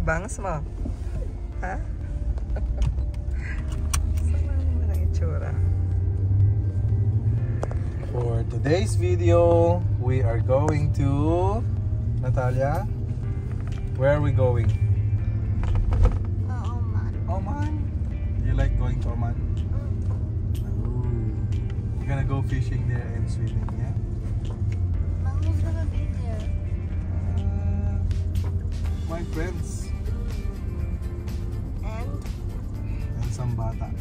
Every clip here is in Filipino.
bangs mo? Ha? Sama naman ang itsura. For today's video, we are going to Natalia. Where are we going? Oman. Oman. Do you like going to Oman? You're gonna go fishing there and swimming, yeah? Mom, who's gonna be there? My friends And some bata.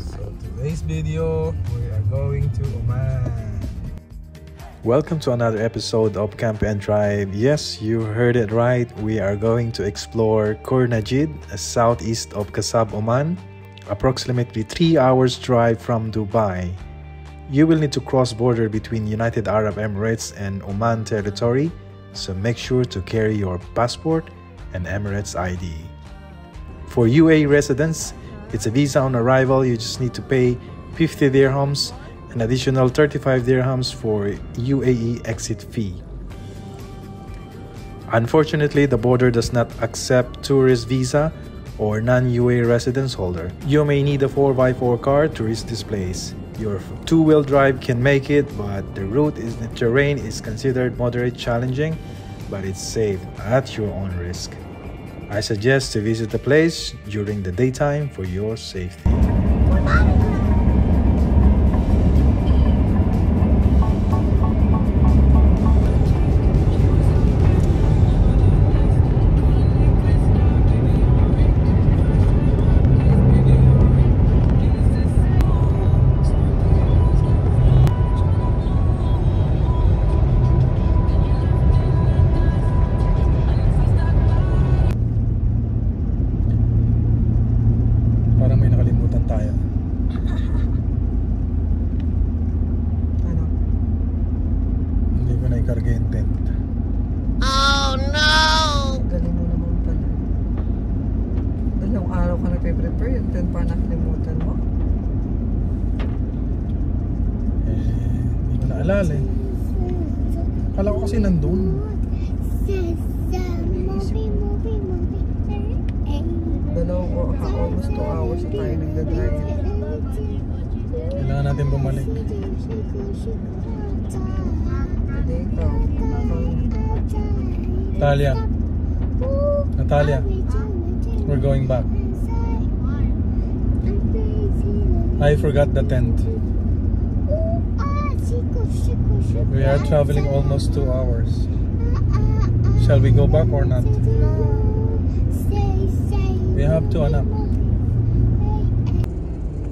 So today's video, we are going to Oman. Welcome to another episode of Camp and Drive. Yes, you heard it right. We are going to explore Khor Najid, southeast of Kasab, Oman, approximately 3 hours drive from Dubai. You will need to cross border between United Arab Emirates and Oman territory, so make sure to carry your passport and Emirates ID. For UAE residents, it's a visa on arrival. You just need to pay 50 dirhams, an additional 35 dirhams for UAE exit fee. Unfortunately, the border does not accept tourist visa or non-UAE residence holder. You may need a 4x4 car to reach this place. Your two-wheel drive can make it, but the terrain is considered moderate challenging, but it's safe at your own risk. I suggest to visit the place during the daytime for your safety. Parang may nakalimutan tayo. Ano? Hindi ko na ikarga yung tent. oh no! Galing mo naman pala. Dalawang araw ka nagpe-prepare, yung tent pa nakalimutan mo. Hindi ko naalala eh. Kala ko kasi nandun. Almost 2 hours na tayo nagdadrive. Kailangan natin bumalik. Hindi ikaw. Natalia, we're going back. I forgot the tent. We are traveling almost 2 hours. Shall we go back or not? We have to, anak.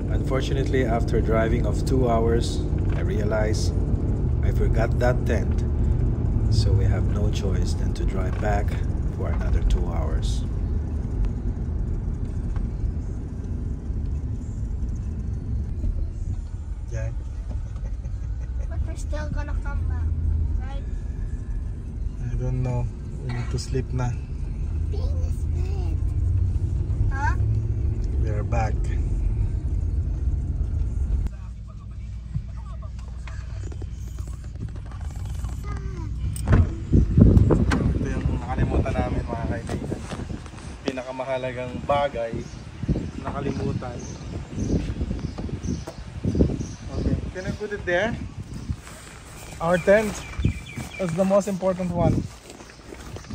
Unfortunately, after driving of 2 hours, I realized I forgot that tent. So we have no choice than to drive back for another 2 hours. Jack? But we're still gonna come back, right? I don't know. We need to sleep na. Huh? We are back. Ito yung nakalimutan namin, mga kaibigan. Pinakamahalagang bagay nakalimutan. Okay, can I put it there? Our tent is the most important one.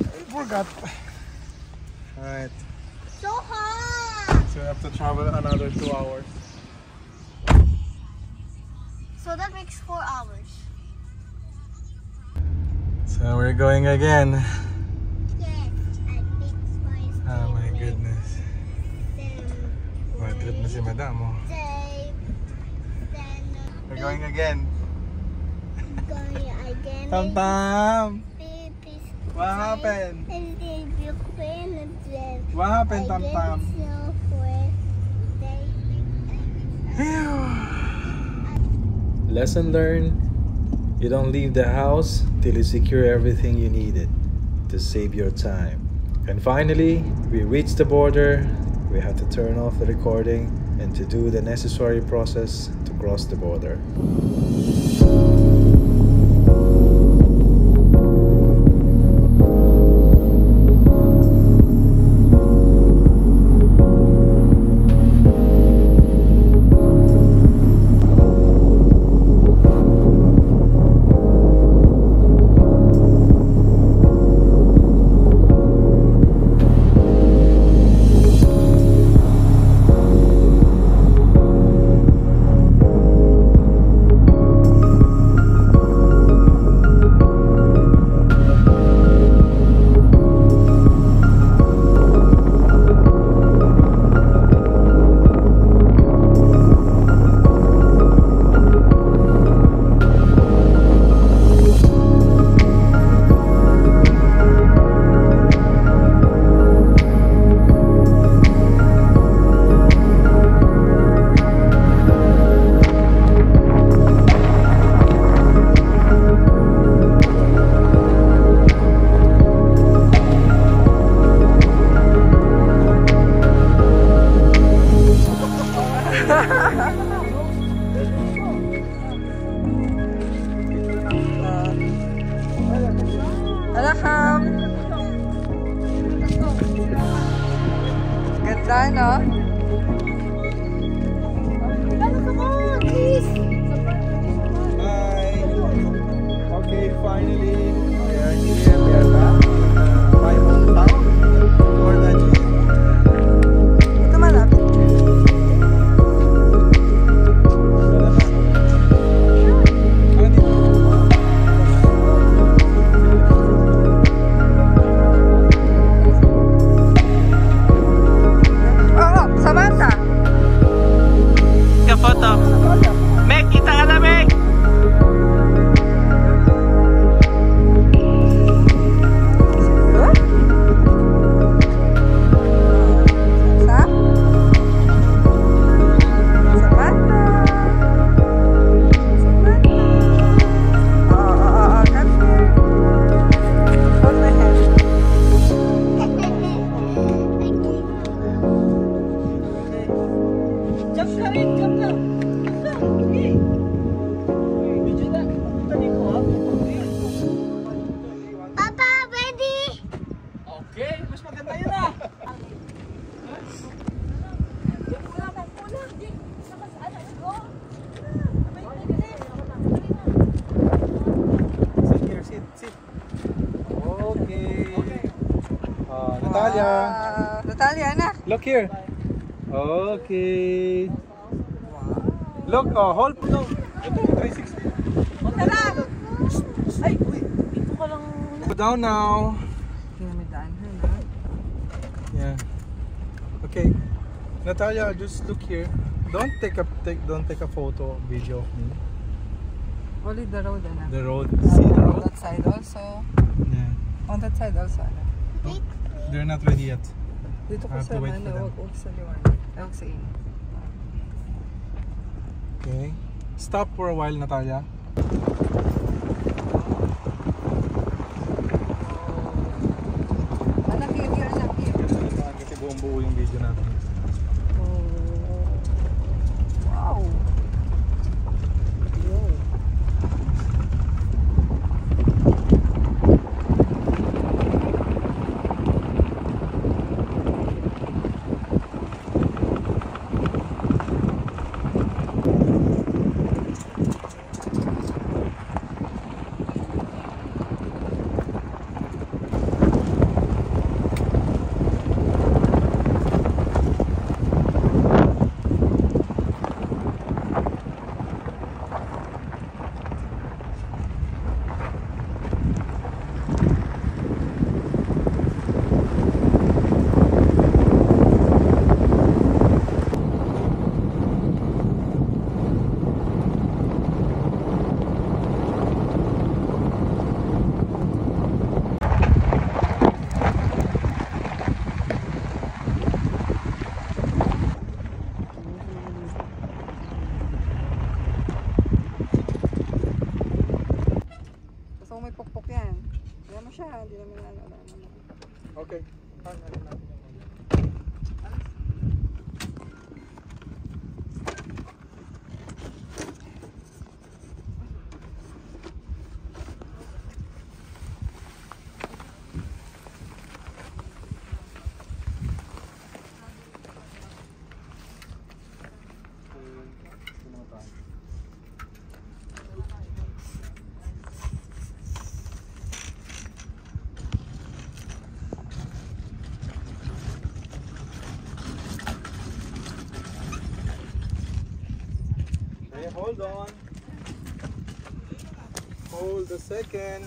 I forgot. Alright. So hot! So we have to travel another 2 hours. So that makes 4 hours. So we're going again. Yes, I think so. Oh my goodness. Bad trip na si madam, oh. We're going again. Going again. Tam Tam! What happened? What happened, Tam Tam? Lesson learned. You don't leave the house till you secure everything you needed to save your time. And finally, we reached the border. We had to turn off the recording and to do the necessary process to cross the border. Natalia. Natalia, anak. Look here. Okay. Look, hold. No. Ito yung 360. Ay, wait. Dito ka lang. Go down now. Pinamidaan ha. Yeah. Okay. Natalia, just look here. Don't take a photo, video of me. Only the road, anak. The road. See the On road? that side also. Yeah. On that side also, anak. They're not ready yet. Dito ko I have sa to wait for them. huwag sa liwanag. Huwag sa inyo. Okay. Stop for a while, Natalia. Anak, here, anak, here. Kasi buong buo yung video natin. Wow. Wow. Gusto ko may pukpok yan. Kaya mo siya, hindi naman ano. Okay. Okay, hold on. Hold a second.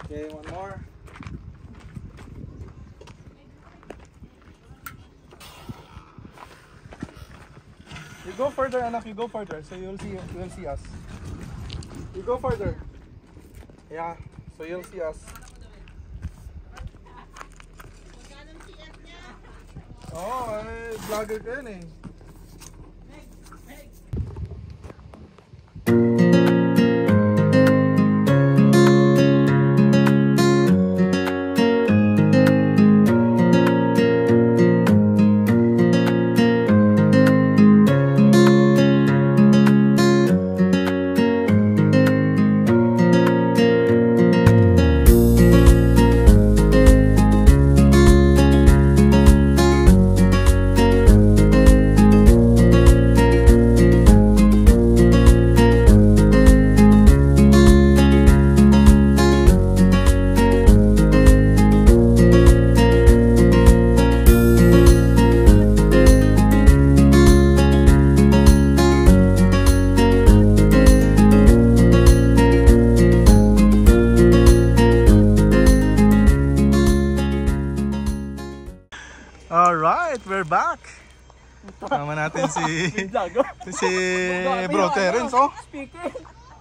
Okay, one more. You go further, anak. You go further, so you'll see us. You go further. Yeah, so you'll see us. Oh, vlogger ka yun eh. Alright, we're back. Tama natin si Bro Terence, oh.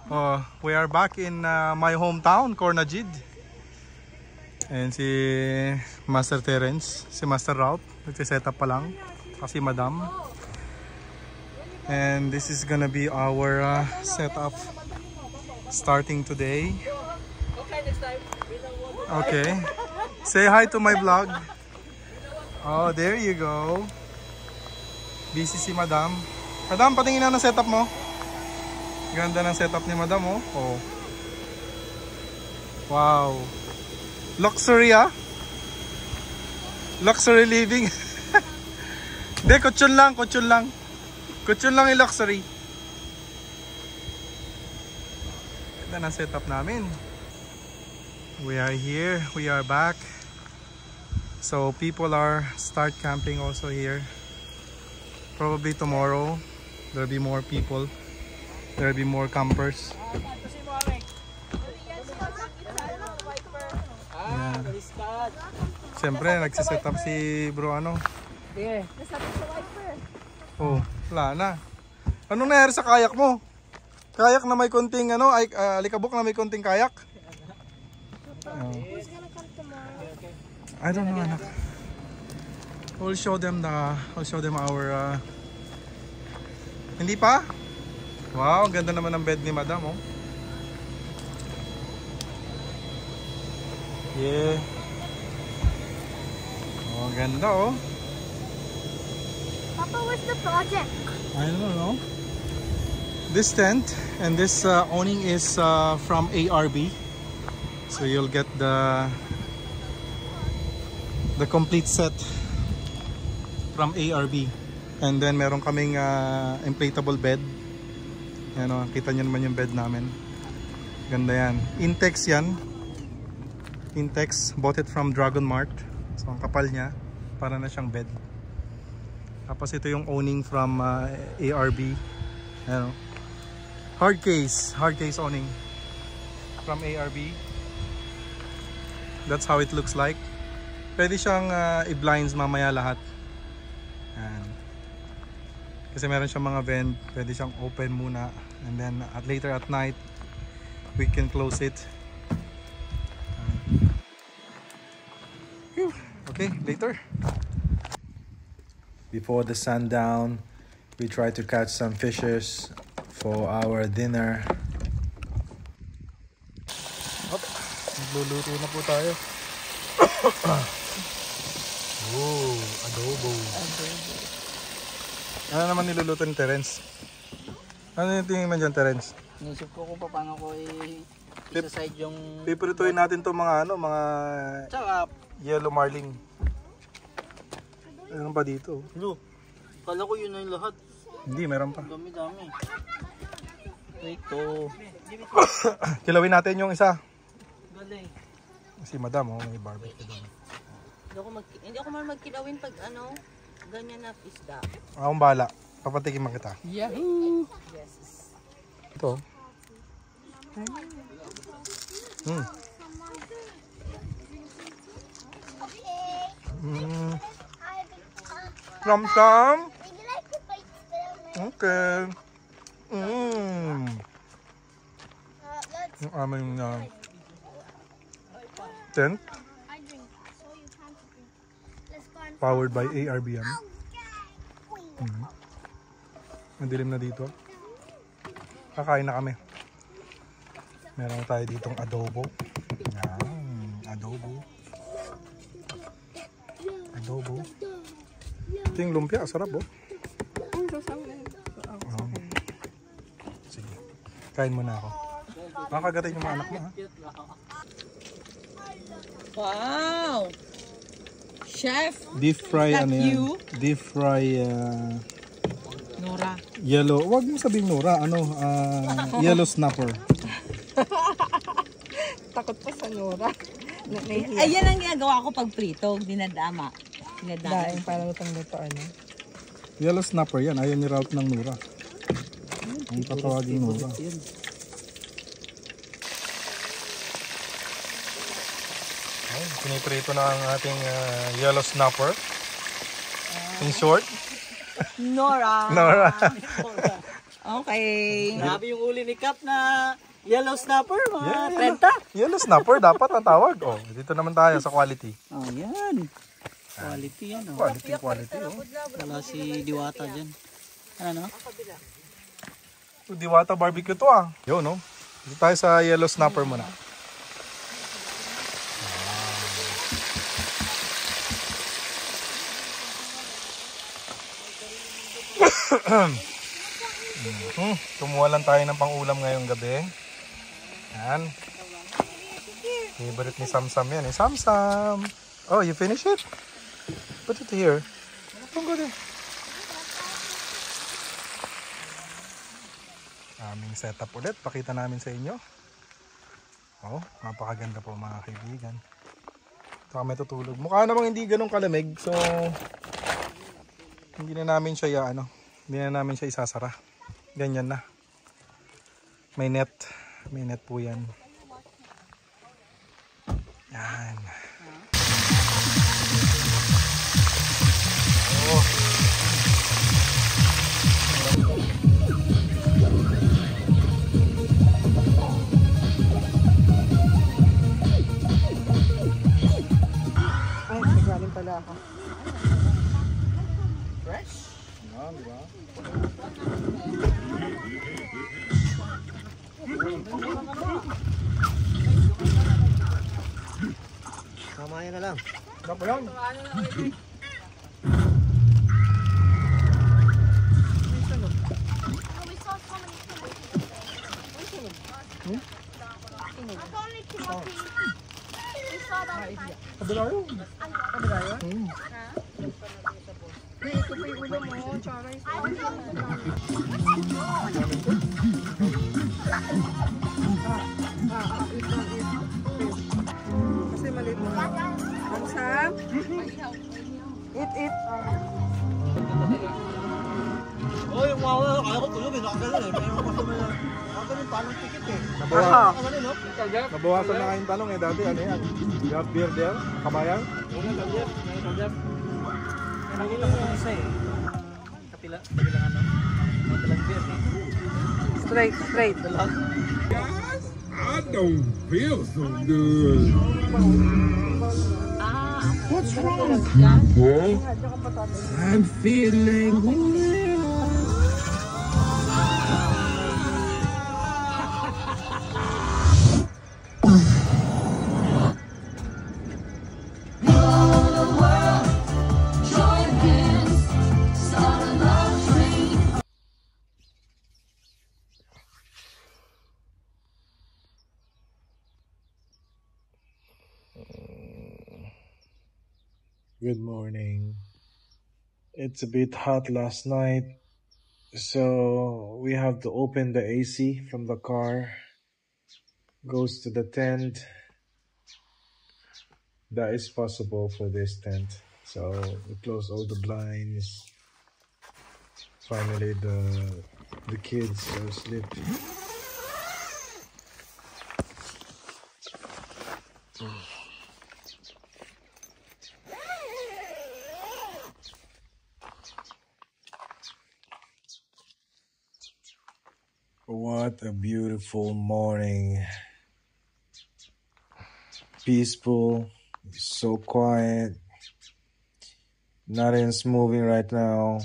Oh, we are back in my hometown, Cornagid. And si Master Terence, si Master Ralph, nagsiset up pa lang kasi Madam. And this is gonna be our setup starting today. Okay, next time. Okay. Say hi to my vlog. Oh, there you go. Busy si Madam. Madam, patingin na ng setup mo. Ganda ng setup ni Madam, oh. Oh. Wow. Luxury, ah. Luxury living. Hindi, kutsyon lang, kutsyon lang. Kutsyon lang yung luxury. Ganda ng setup namin. We are here. We are back. So people are start camping also here. Probably tomorrow there'll be more people. There'll be more campers. Yeah. Siyempre nagsiset up si bro ano. Oh, wala na. Anong nangyari sa kayak mo? Kayak na may konting ano, ay alikabok na may konting kayak. Who's gonna come tomorrow? I don't know, anak. We'll show them our Hindi pa? Wow, ganda naman ng bed ni Madam, oh. Yeah. Oh, ganda, oh. Papa, what's the project? I don't know. This tent and this awning is from ARB. So you'll get the complete set from ARB. And then meron kaming inflatable bed. Yan o, kita nyo naman yung bed namin. Ganda yan. Intex yan. Intex, bought it from Dragon Mart. So ang kapal niya, para na siyang bed. Tapos ito yung awning from ARB. Yan o. Hard case awning from ARB. That's how it looks like. Pwede siyang i-blinds mamaya lahat. Yan. Kasi meron siyang mga vent, pwede siyang open muna, and then later at night we can close it. Okay, later. Before the sundown, we try to catch some fishes for our dinner. Magluluto na po tayo. Oh, adobo. Ano naman niluluto ni Terence? Ano yung tingin mo dyan, Terence? Nisip ko kung paano ko i-side yung... Piprituin natin to mga ano, mga Tsaka, yellow marlin. Ano pa dito? Lu, kala ko yun na yung lahat. Hindi, meron pa. Dami-dami. Ito. Kilawin natin yung isa. Galing. Si Madam, oh, may barbecue doon. Hindi ako man magkilawin pag ano, ganyan na isda. Akong bala. Papatikin man kita. Yahoo! Yes. Ito. Sam-sam. Okay. Yung aming tent. Powered by ARB yan. Madilim na dito. Kakain na kami. Meron tayo ditong adobo. Yan. Adobo. Adobo. Ito yung lumpia. Sarap, oh. Sige. Kain muna ako. Makakagatin yung mga anak mo, ha? Wow! Chef! Deep fry, That ano you? yan? Deep fry, Nora. yellow. Huwag mo sabihin Nora. Ano? Yellow snapper. Takot pa sa Nora. Ayan ang ginagawa ko pag prito. Dinadama. Daing para lutong luto, ano? Yellow snapper yan. Ayaw ni Ralph ng Nora. Ang tatawagin Nora. Ay, piniprito na ang ating yellow snapper. In short, Nora. Nora. Okay. Grabe yung uli ni Cap na yellow snapper, mga Yeah, yellow snapper dapat ang tawag. Oh, dito naman tayo sa quality. Oh, yan. Quality yan, oh. Quality, oh. Wala si Diwata dyan. Ano? Diwata barbecue to, ah. Yun, no? Dito tayo sa yellow snapper muna. Kumuha lang tayo ng pang-ulam ngayong gabi. Yan. Favorite ni Samsam yan, eh. Samsam! Oh, you finish it? Put it here. Don't go there. Aming setup ulit. Pakita namin sa inyo. Oh, napakaganda po mga kaibigan. Ito kami tutulog. Mukha namang hindi ganun kalamig. So, hindi na namin siya isasara. Ganyan na. May net. May net po yan. Yan. Oh. Ay, nagaling pala ako. Fresh? Ah, di ba? Kamaya na lang. Dapat lang. Kabila yun. Kabila yun? Ito pa yung ulo mo. Tsara yung kasi maliit mo. Ang Sam? Eat. Oh, yung wawa, kaya ko tulog, nakagalan eh. Mayroon ko sa mga, nakagalan pa ng tikit eh. Nabawasan, no? nabawasan na kayong talong eh. Dati ano yan? You have beer there? Kabayan? Una, kalder. Nakita ko yung isa eh. Kabilang ano? Madalang beer eh. Straight. I don't feel so good. What's wrong, people? I'm feeling well. Good morning. It's a bit hot last night, so we have to open the AC from the car. Goes to the tent. That is possible for this tent. So we close all the blinds. Finally, the kids are asleep. What a beautiful morning. Peaceful, so quiet. Nothing's moving right now.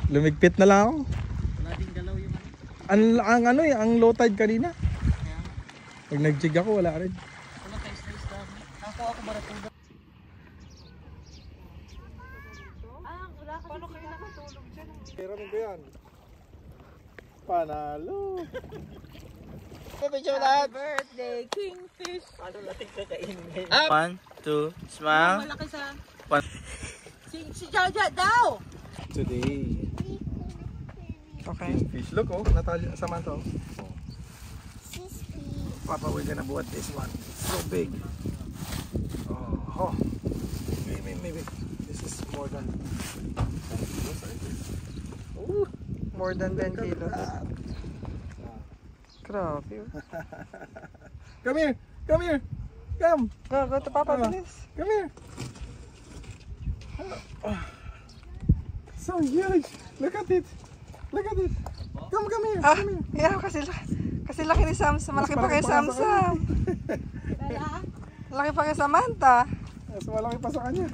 Lumigpit na lang ako. Wala ding galaw yung ano. Ang low tide kanina. Pag nag-jig ako, wala rin. Wala kayo isda. Ako baratuda. Paano kayo nakatulog dyan? Pero ano ba yan? Panalo! Happy birthday, Kingfish! Ano natin kakainin ngayon? 1, 2, smile. Malaki sa... One. Si Jaja daw! Today. Okay. Fish. Look, oh. Natalia, Samantha. Papa, we're gonna board this one. So big. Oh. Maybe. This is more than... Ooh, more than 10 kilos. Grabe. Come here. Come. Go to Papa, please. Come here. So huge. Look at it. Come here. Ah, yeah, kasi Kasi laki ni Samsa. Malaki pa kay Samsa. Malaki pa kay Samantha. Mas malaki pa sa kanya.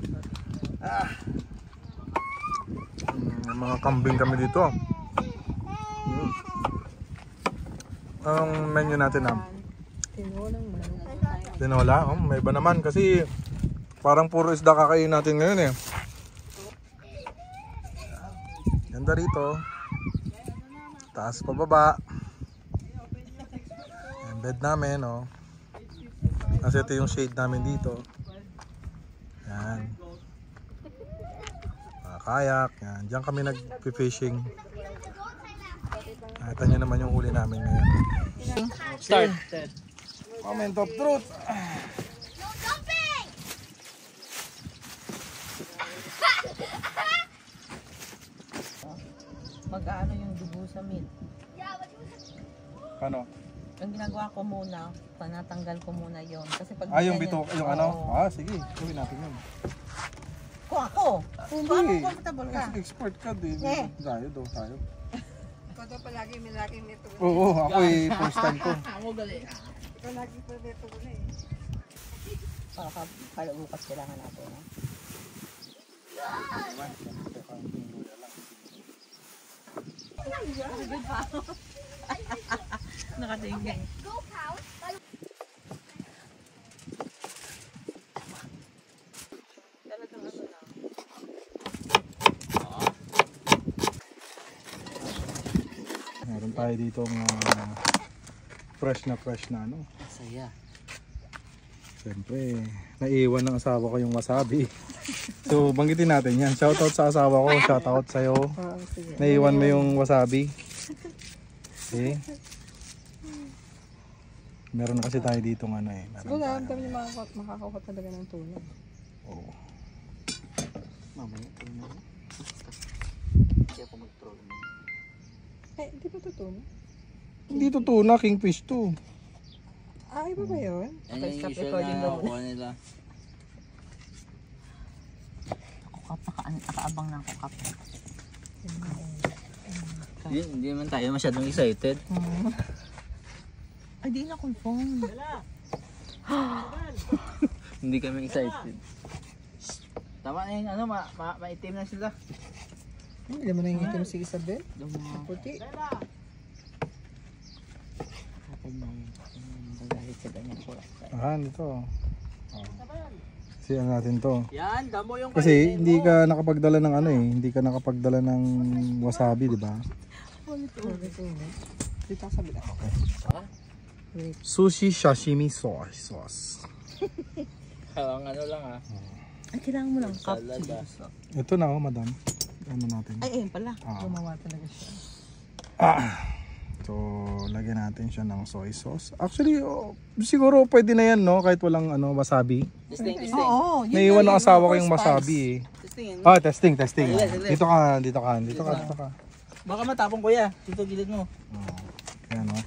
Mga kambing kami dito. Ang menu natin na tinola. Oh, may iba naman kasi parang puro isda kakain natin ngayon eh. Ganda rito. Taas pa baba. Yung bed namin, oh. Kasi ito yung shade namin dito. Yan. Kayak. Yan. Diyan kami nag-fishing. Nakita nyo naman yung huli namin ngayon. Start. Moment of truth. Mag-ano yung dugo sa meat. Ano? Ang ginagawa ko muna, panatanggal ko muna yon. Kasi pag Yung ganyan- bito, yung ano? Sige. Gawin natin yun. Ako. Hindi. Comfortable ka. Expert ka din. Eh. Tayo daw tayo. Ikaw daw palagi may laki nito. Oo, ako eh. First time ko. Ikaw lagi pa nito na eh. Kala bukas kailangan natin. No? Nakatingin. Meron tayo dito fresh na ano. Saya. Siyempre, naiiwan ng asawa ko yung wasabi. So, banggitin natin yan. Shoutout sa asawa ko, shoutout sa'yo. Sige. Naiiwan mo yung wasabi. Okay? Meron kasi tayo dito ano eh. Siguro ang dami yung makakakuha talaga ng tulong. Oo. Mamaya ito na. Hindi ako mag-troll. Di ba totoo? Hindi totoo na, kingfish to. Iba ba yun? Yan Okay, yung stop usual recording na daw. nakuha nila. Nakaabang na ako kap. Hindi naman tayo masyadong excited. Ay, di na confirm. Hindi kami excited. Tama na yung ano, maitim na sila. Hindi mo na yung itim si Isabel. Yung mga Puti. Magalit sa ganyan ko. Ito. Siyan natin to. yan, damo yung Kasi hindi ka nakapagdala ng ano eh. Hindi ka nakapagdala ng wasabi, di ba? Dito sa bila. Sushi sashimi sauce. Ang ano lang ah. Ay, kailangan mo lang cup. Salad ah. Ito na oh, madam. Ano natin? Ay, ayun pala. Gumawa talaga siya. So, lagyan natin siya ng soy sauce. Actually, siguro pwede na yan, no? Kahit walang wasabi. Testing. Oo, Naiiwan ng asawa ko yung wasabi eh. Testing yan. Testing. Sige. Dito ka. Baka matapong kuya. Dito gilid mo. Yan, oh.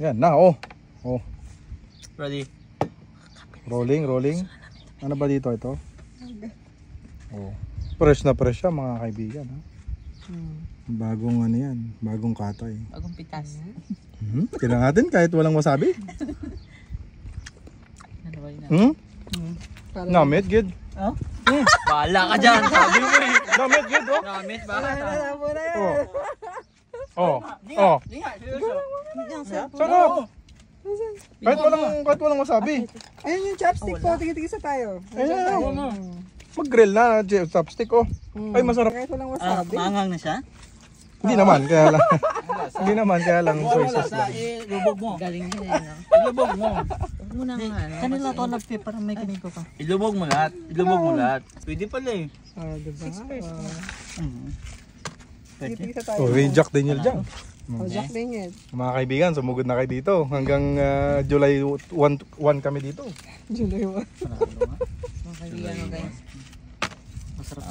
Yan na, oh. Ready? Rolling. Ano ba dito ito? Oh. Fresh na fresh siya, mga kaibigan, ha? Bagong ano yan, bagong katay. Bagong pitas. Kailangan natin kahit walang wasabi. Nalaway na. Namit, good. Bahala ka dyan. Sabi mo eh. Namit, good, oh. Gamit ba? Oh. Di nga, seryoso. Sarap. Kahit walang wasabi. Ayun yung chopstick po. Tigil-tigil sa tayo. Ayan. Mag-grill na, chopstick, oh. Ay, masarap. Kahit walang wasabi. Maangang na siya? Hindi naman, kaya lang soy sauce lang. Ilubog mo. Galing din eh, no? Ilubog mo. Huwag mo nang ano. Kanila to nagpip para may kanito ka. Ilubog mo lahat. Pwede pala eh. Diba? Pwede. Tigil sa tayo. Oh, may Jack Daniel dyan. Jack din yun. Mga kaibigan, sumugod na kayo dito. Hanggang July 1 kami dito. July 1. Mga kaibigan mo guys.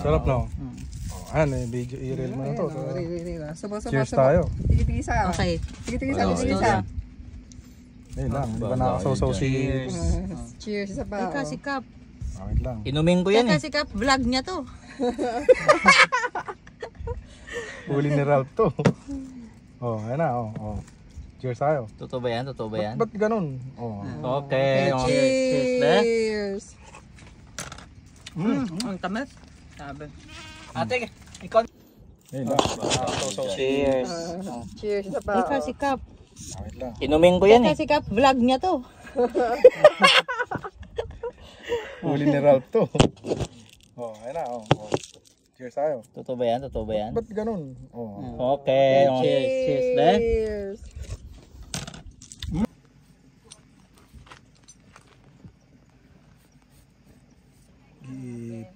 Sarap na, oh. Ayan, video i-reel mo na to. Cheers tayo. Tigil-tigil sa. Okay. Tigil-tigil sa. Ayun lang, hindi pa nakakasaw-saw si... Cheers sa pa. Teka, si Kap. Wait lang. Inumin ko yan Teka, eh. si Kap. Vlog niya to. Huli ni Ralph to. Oh, ayan na, oh. Cheers tayo. Totoo ba yan? Totoo ba yan? Ba't ganun? Oh. Okay. Cheers! Ang tamis. Sabi. Ate, ikaw. Cheers. Cheers na pa. Ikaw si Kap. Wait lang. Inumin ko yan Ikaw si Kap. Vlog niya to. Huli ni Ralph to. Oh, ayun na. Oh. Cheers tayo. Totoo ba yan? Totoo ba yan? Ba't ganun? Oh. Okay. Cheers. Cheers!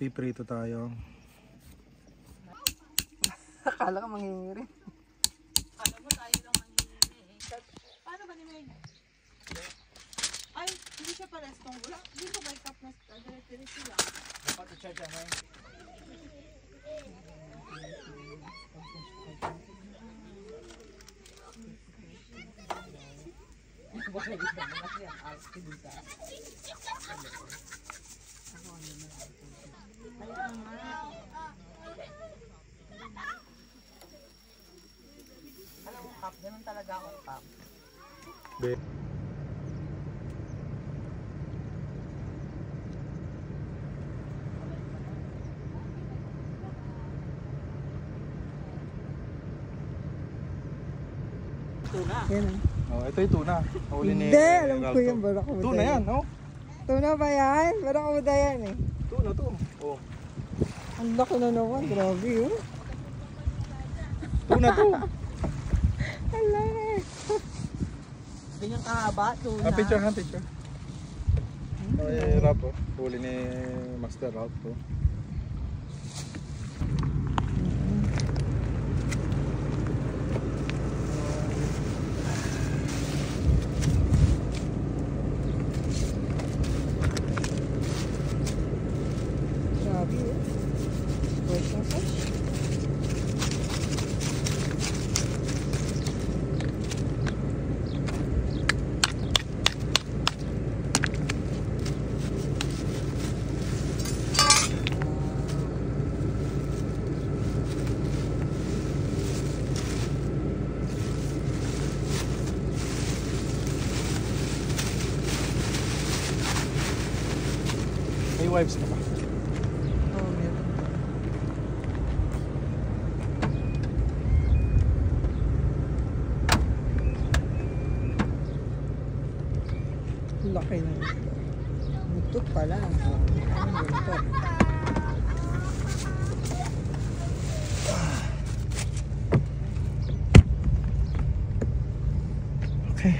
Ipiprito tayo. Akala ka mangingirit. Paano ba ni Meg? Ay, hindi siya pala stong. Wala. Dito may Kap na dire-diretso lang. Alam mo, Kap, ganun talaga akong Kap. Yan Oh, ito yung tuna. Huli ni Hindi, alam ko Ralph yung to. barakuda. Tuna yan, no? Tuna ba yan? Barakuda yan eh. Tuna to. Oh. Ang laki na naman. Grabe oh. Tuna to. Hala eh. Ganyan kahaba. Tuna. Picture ha, picture. Ay, Ralph oh. Huli ni Master Ralph to. Grabe oh. Fresh na fresh. May wives ka ba? Oh, meron. Laki na ito. Mutot pala. Ano ito? Okay.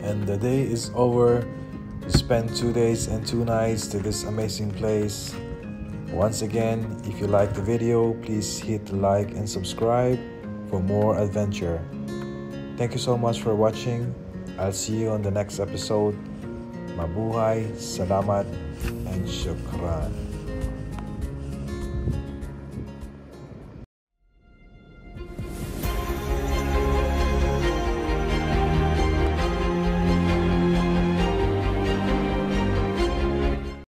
And the day is over. We spent 2 days and 2 nights to this amazing place. Once again, if you like the video, please hit like and subscribe for more adventure. Thank you so much for watching. I'll see you on the next episode. Mabuhay, salamat, and shukran.